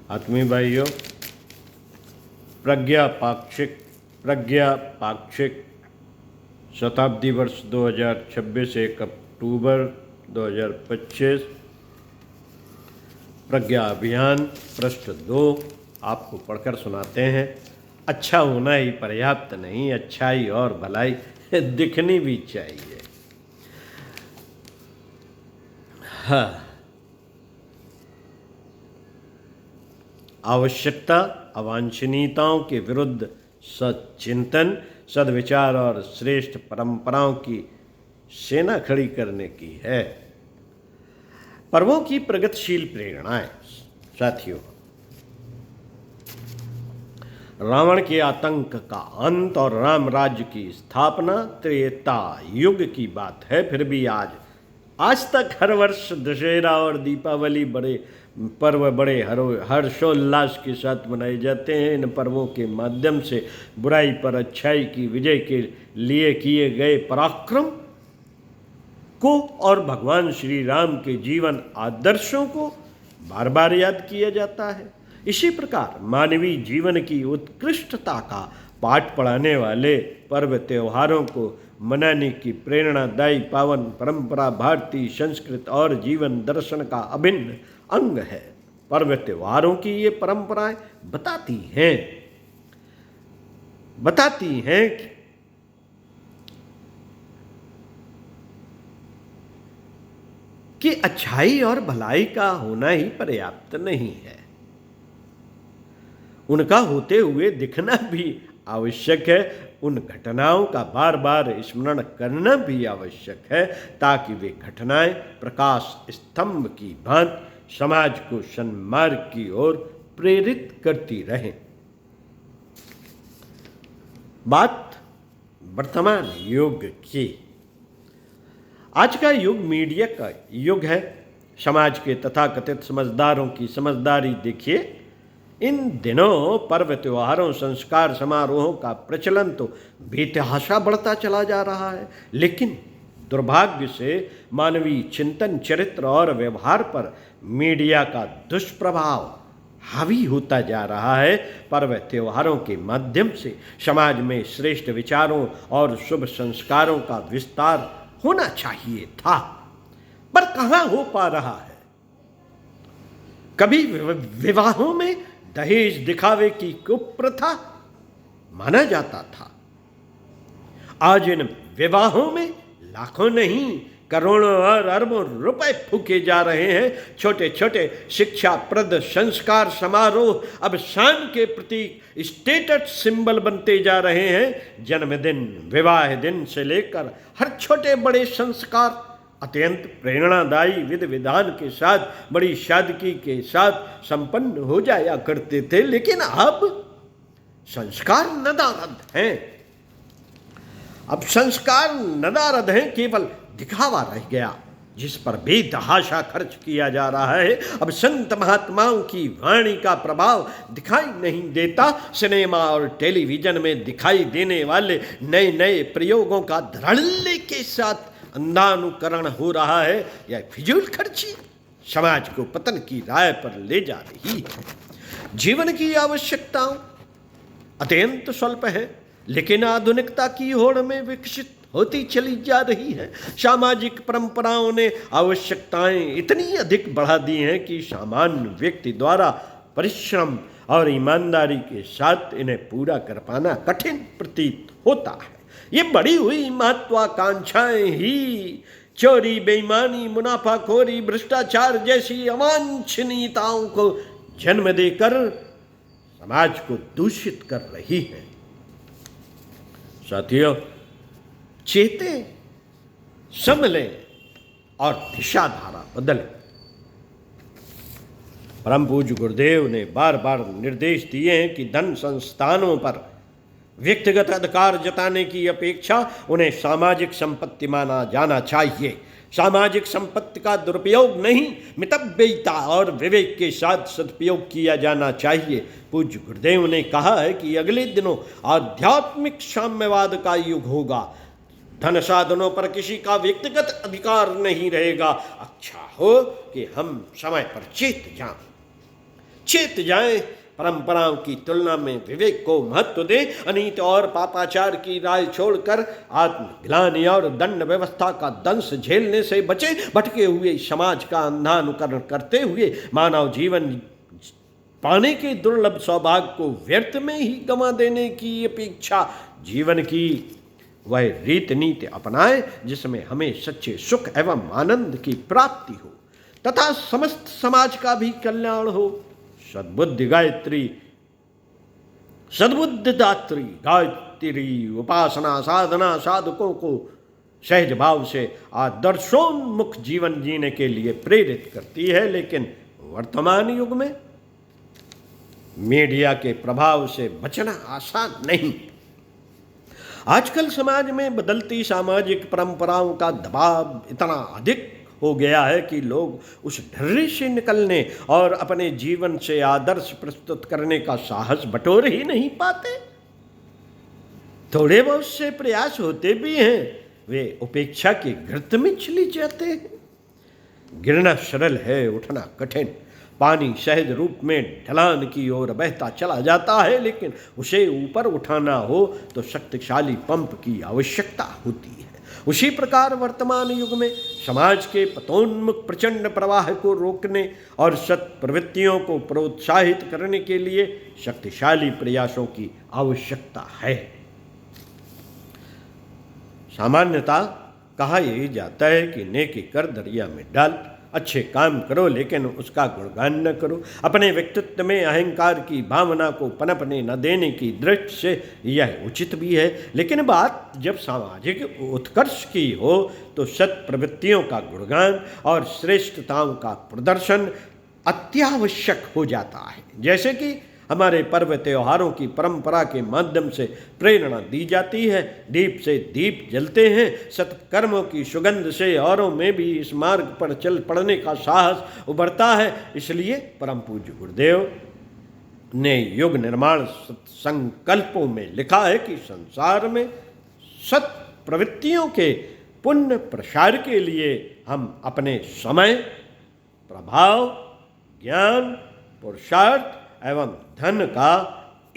आत्मीय भाइयों, प्रज्ञा पाक्षिक शताब्दी वर्ष 2026 1 अक्टूबर 2025 प्रज्ञा अभियान पृष्ठ 2 आपको पढ़कर सुनाते हैं। अच्छा होना ही पर्याप्त नहीं, अच्छाई और भलाई दिखनी भी चाहिए। हाँ, आवश्यकता अवांछनीयताओं के विरुद्ध सच्चिंतन, सद्विचार और श्रेष्ठ परंपराओं की सेना खड़ी करने की है। पर्वों की प्रगतिशील प्रेरणाएं। साथियों, रावण के आतंक का अंत और राम राज्य की स्थापना त्रेता युग की बात है। फिर भी आज तक हर वर्ष दशहरा और दीपावली बड़े हर्षोल्लास के साथ मनाए जाते हैं। इन पर्वों के माध्यम से बुराई पर अच्छाई की विजय के लिए किए गए पराक्रम को और भगवान श्री राम के जीवन आदर्शों को बार बार याद किया जाता है। इसी प्रकार मानवीय जीवन की उत्कृष्टता का पाठ पढ़ाने वाले पर्व त्योहारों को मनाने की प्रेरणादायी पावन परंपरा भारतीय संस्कृति और जीवन दर्शन का अभिन्न अंग है। पर्व त्योहारों की ये परंपराएं बताती हैं कि अच्छाई और भलाई का होना ही पर्याप्त नहीं है, उनका होते हुए दिखना भी आवश्यक है। उन घटनाओं का बार बार स्मरण करना भी आवश्यक है ताकि वे घटनाएं प्रकाश स्तंभ की भांति समाज को सन्मार्ग की ओर प्रेरित करती रहें। बात वर्तमान युग की। आज का युग मीडिया का युग है। समाज के तथाकथित समझदारों की समझदारी देखिए। इन दिनों पर्व त्योहारों संस्कार समारोहों का प्रचलन तो बेतहाशा बढ़ता चला जा रहा है, लेकिन दुर्भाग्य से मानवीय चिंतन, चरित्र और व्यवहार पर मीडिया का दुष्प्रभाव हावी होता जा रहा है। पर्व त्योहारों के माध्यम से समाज में श्रेष्ठ विचारों और शुभ संस्कारों का विस्तार होना चाहिए था, पर कहाँ हो पा रहा है। कभी विवाहों में दहेज दिखावे की कुप्रथा माना जाता था। आज इन विवाहों में लाखों नहीं करोड़ों और अरबों रुपए फूके जा रहे हैं। छोटे छोटे शिक्षाप्रद संस्कार समारोह अब शान के प्रतीक, स्टेटस सिंबल बनते जा रहे हैं। जन्मदिन, विवाह दिन से लेकर हर छोटे बड़े संस्कार अत्यंत प्रेरणादायी विधि विधान के साथ, बड़ी सादगी के साथ संपन्न हो जाया करते थे, लेकिन अब संस्कार नदारद हैं। अब संस्कार नदारद हैं, केवल दिखावा रह गया जिस पर बेतहाशा खर्च किया जा रहा है। अब संत महात्माओं की वाणी का प्रभाव दिखाई नहीं देता। सिनेमा और टेलीविजन में दिखाई देने वाले नए नए प्रयोगों का धड़ल्ले के साथ अंधानुकरण हो रहा है। यह फिजूल खर्ची समाज को पतन की राह पर ले जा रही है। जीवन की आवश्यकताओं अत्यंत स्वल्प है, लेकिन आधुनिकता की होड़ में विकसित होती चली जा रही है। सामाजिक परंपराओं ने आवश्यकताएं इतनी अधिक बढ़ा दी हैं कि सामान्य व्यक्ति द्वारा परिश्रम और ईमानदारी के साथ इन्हें पूरा कर पाना कठिन प्रतीत होता है। ये बढ़ी हुई महत्वाकांक्षाएं ही चोरी, बेईमानी, मुनाफाखोरी, भ्रष्टाचार जैसी अवांछनीयताओं को जन्म देकर समाज को दूषित कर रही है। साथियों, चेते, संभलें और दिशाधारा बदलें। परम पूज्य गुरुदेव ने बार बार निर्देश दिए हैं कि धन संस्थानों पर व्यक्तिगत अधिकार जताने की अपेक्षा उन्हें सामाजिक संपत्ति माना जाना चाहिए। सामाजिक संपत्ति का दुरुपयोग नहीं, मितव्ययिता और विवेक के साथ सदुपयोग किया जाना चाहिए। पूज्य गुरुदेव ने कहा है कि अगले दिनों आध्यात्मिक साम्यवाद का युग होगा। धन साधनों पर किसी का व्यक्तिगत अधिकार नहीं रहेगा। अच्छा हो कि हम समय पर चेत जाएं। चेत जाएं, परंपराओं की तुलना में विवेक को महत्व दें, अनीति और पापाचार की राय छोड़कर आत्मग्लानि और दंड व्यवस्था का दंश झेलने से बचें। भटके हुए समाज का अंधा अनुकरण करते हुए मानव जीवन पाने के दुर्लभ सौभाग्य को व्यर्थ में ही गंवा देने की अपेक्षा जीवन की वह रीत नीति अपनाएं जिसमें हमें सच्चे सुख एवं आनंद की प्राप्ति हो तथा समस्त समाज का भी कल्याण हो। सद्बुद्धि गायत्री, सद्बुद्धि दात्री गायत्री उपासना साधना साधकों को सहज भाव से आदर्शोन्मुख जीवन जीने के लिए प्रेरित करती है। लेकिन वर्तमान युग में मीडिया के प्रभाव से बचना आसान नहीं। आजकल समाज में बदलती सामाजिक परंपराओं का दबाव इतना अधिक हो गया है कि लोग उस ढर्रे से निकलने और अपने जीवन से आदर्श प्रस्तुत करने का साहस बटोर ही नहीं पाते। थोड़े बहुत से प्रयास होते भी हैं, वे उपेक्षा के गर्त में चले जाते हैं। गिरना सरल है, उठना कठिन। पानी सहज रूप में ढलान की ओर बहता चला जाता है, लेकिन उसे ऊपर उठाना हो तो शक्तिशाली पंप की आवश्यकता होती है। उसी प्रकार वर्तमान युग में समाज के पतोन्मुख प्रचंड प्रवाह को रोकने और सत् प्रवृत्तियों को प्रोत्साहित करने के लिए शक्तिशाली प्रयासों की आवश्यकता है। सामान्यतः कहा यही जाता है कि नेकी कर दरिया में डाल। अच्छे काम करो लेकिन उसका गुणगान न करो। अपने व्यक्तित्व में अहंकार की भावना को पनपने न देने की दृष्टि से यह उचित भी है। लेकिन बात जब सामाजिक उत्कर्ष की हो तो सत् प्रवृत्तियों का गुणगान और श्रेष्ठताओं का प्रदर्शन अत्यावश्यक हो जाता है। जैसे कि हमारे पर्व त्योहारों की परंपरा के माध्यम से प्रेरणा दी जाती है। दीप से दीप जलते हैं। सत्कर्मों की सुगंध से औरों में भी इस मार्ग पर चल पड़ने का साहस उभरता है। इसलिए परम पूज्य गुरुदेव ने युग निर्माण संकल्पों में लिखा है कि संसार में सत् प्रवृत्तियों के पुण्य प्रसार के लिए हम अपने समय, प्रभाव, ज्ञान, पुरुषार्थ एवं धन का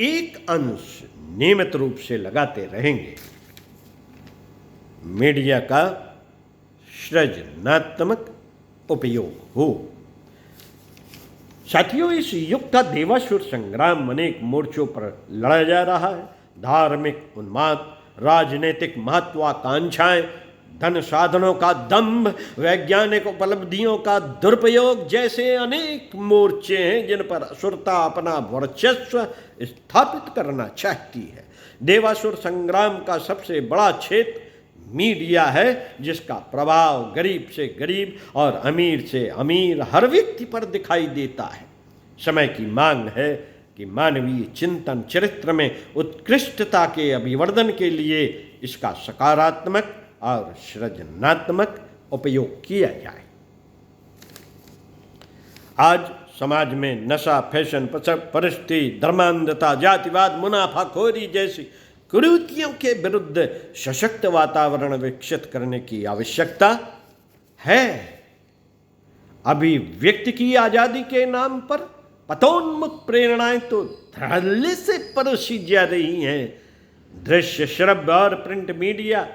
एक अंश नियमित रूप से लगाते रहेंगे। मीडिया का सृजनात्मक उपयोग हो। साथियों, इस युग का देवासुर संग्राम अनेक मोर्चों पर लड़ा जा रहा है। धार्मिक उन्माद, राजनीतिक महत्वाकांक्षाएं, धन साधनों का दंभ, वैज्ञानिक उपलब्धियों का दुरुपयोग जैसे अनेक मोर्चे हैं जिन पर असुरता अपना वर्चस्व स्थापित करना चाहती है। देवासुर संग्राम का सबसे बड़ा क्षेत्र मीडिया है, जिसका प्रभाव गरीब से गरीब और अमीर से अमीर हर व्यक्ति पर दिखाई देता है। समय की मांग है कि मानवीय चिंतन चरित्र में उत्कृष्टता के अभिवर्धन के लिए इसका सकारात्मक और सृजनात्मक उपयोग किया जाए। आज समाज में नशा, फैशन, परिस्थिति, धर्मांधता, जातिवाद, मुनाफाखोरी जैसी कुरीतियों के विरुद्ध सशक्त वातावरण विकसित करने की आवश्यकता है। अभिव्यक्ति की आजादी के नाम पर पतोन्मुख प्रेरणाएं तो धड़ल्ले से परोसी जा रही हैं। दृश्य, श्रव्य और प्रिंट मीडिया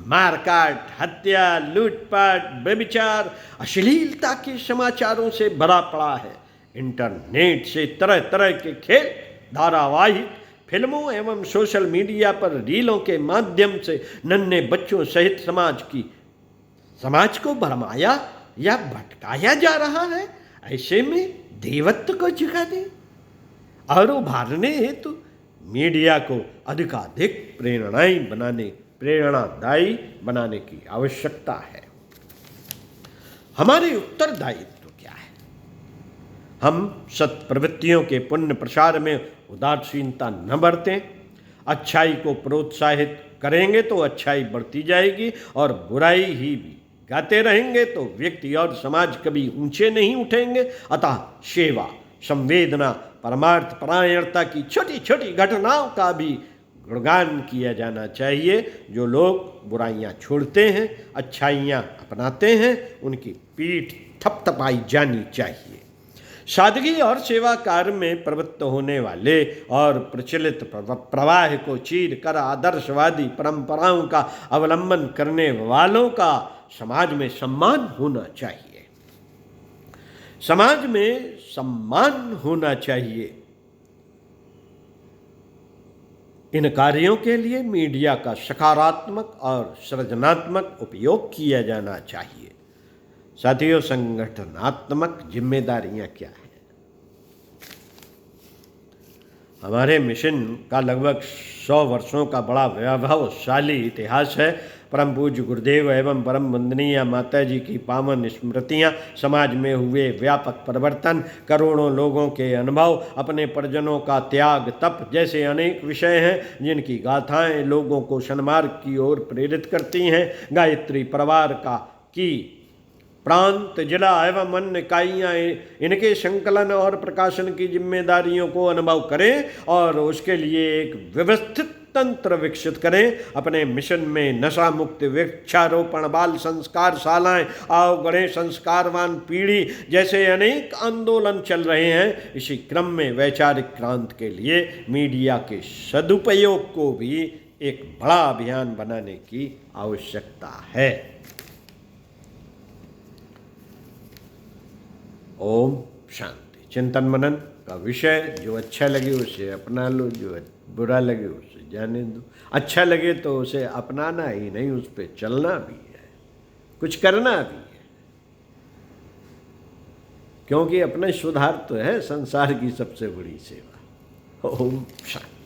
मारकाट, हत्या, लूटपाट, व्यभिचार, अश्लीलता के समाचारों से भरा पड़ा है। इंटरनेट से तरह तरह के खेल, धारावाहिक, फिल्मों एवं सोशल मीडिया पर रीलों के माध्यम से नन्हे बच्चों सहित समाज को भरमाया या भटकाया जा रहा है। ऐसे में देवत्व को जगाने और उभारने हेतु मीडिया को अधिकाधिक प्रेरणादायी बनाने की आवश्यकता है। हमारे उत्तरदायित्व क्या है? हम सत्प्रवृत्तियों के पुण्य प्रसार में उदासीनता न बरतें। अच्छाई को प्रोत्साहित करेंगे तो अच्छाई बढ़ती जाएगी और बुराई ही भी गाते रहेंगे तो व्यक्ति और समाज कभी ऊंचे नहीं उठेंगे। अतः सेवा, संवेदना, परमार्थ परायणता की छोटी छोटी घटनाओं का भी गुणगान किया जाना चाहिए। जो लोग बुराइयां छोड़ते हैं, अच्छाइयां अपनाते हैं, उनकी पीठ थपथपाई जानी चाहिए। सादगी और सेवा कार्य में प्रवृत्त होने वाले और प्रचलित प्रवाह को चीर कर आदर्शवादी परंपराओं का अवलंबन करने वालों का समाज में सम्मान होना चाहिए। समाज में सम्मान होना चाहिए। इन कार्यों के लिए मीडिया का सकारात्मक और सृजनात्मक उपयोग किया जाना चाहिए। साथियों, संगठनात्मक जिम्मेदारियां क्या हैं? हमारे मिशन का लगभग 100 वर्षों का बड़ा वैभवशाली इतिहास है। परम पूज्य गुरुदेव एवं परम वंदनीय माता जी की पावन स्मृतियाँ, समाज में हुए व्यापक परिवर्तन, करोड़ों लोगों के अनुभव, अपने परिजनों का त्याग, तप जैसे अनेक विषय हैं जिनकी गाथाएं लोगों को सन्मार्ग की ओर प्रेरित करती हैं। गायत्री परिवार की प्रांत, जिला एवं अन्य इकाइयाँ इनके संकलन और प्रकाशन की जिम्मेदारियों को अनुभव करें और उसके लिए एक व्यवस्थित तंत्र विकसित करें। अपने मिशन में नशा मुक्त वृक्षारोपण, बाल संस्कार शालाएं, अवगढ़े संस्कारवान पीढ़ी जैसे अनेक आंदोलन चल रहे हैं। इसी क्रम में वैचारिक क्रांति के लिए मीडिया के सदुपयोग को भी एक बड़ा अभियान बनाने की आवश्यकता है। ओम शांति। चिंतन मनन का विषय, जो अच्छा लगे उसे अपना लो, जो बुरा लगे उसे जाने दो। अच्छा लगे तो उसे अपनाना ही नहीं, उस पर चलना भी है, कुछ करना भी है, क्योंकि अपना सुधार तो है संसार की सबसे बड़ी सेवा। ओम शांति।